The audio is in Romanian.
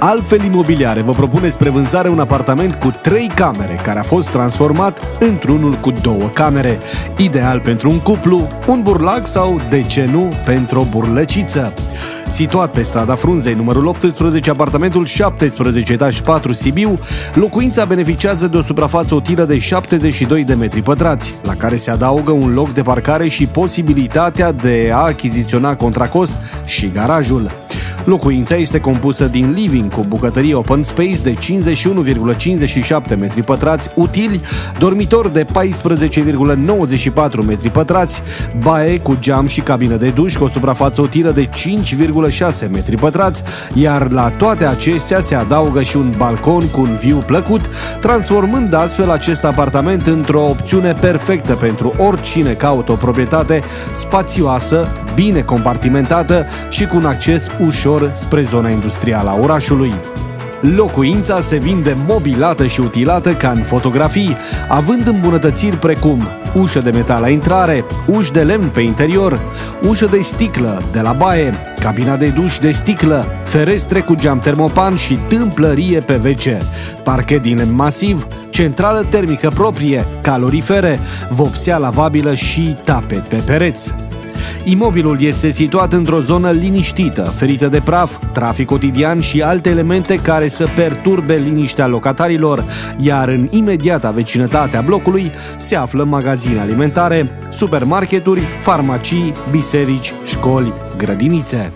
Altfel Imobiliare vă propune spre vânzare un apartament cu 3 camere, care a fost transformat într-unul cu 2 camere. Ideal pentru un cuplu, un burlac sau, de ce nu, pentru o burlăciță. Situat pe strada Frunzei, numărul 18, apartamentul 17, etaj 4, Sibiu, locuința beneficiază de o suprafață utilă de 72 de metri pătrați, la care se adaugă un loc de parcare și posibilitatea de a achiziționa contra cost și garajul. Locuința este compusă din living cu bucătărie open space de 51,57 metri pătrați utili, dormitor de 14,94 metri pătrați, baie cu geam și cabină de duș cu o suprafață utilă de 5,6 metri pătrați, iar la toate acestea se adaugă și un balcon cu un viu plăcut, transformând astfel acest apartament într-o opțiune perfectă pentru oricine caută o proprietate spațioasă, bine compartimentată și cu un acces ușor spre zona industrială a orașului. Locuința se vinde mobilată și utilată ca în fotografii, având îmbunătățiri precum ușă de metal la intrare, uși de lemn pe interior, ușă de sticlă de la baie, cabina de duș de sticlă, ferestre cu geam termopan și tâmplărie pe WC, parchet din lemn masiv, centrală termică proprie, calorifere, vopsea lavabilă și tapet pe pereți. Imobilul este situat într-o zonă liniștită, ferită de praf, trafic cotidian și alte elemente care să perturbe liniștea locatarilor, iar în imediata vecinătate a blocului se află magazine alimentare, supermarketuri, farmacii, biserici, școli, grădinițe.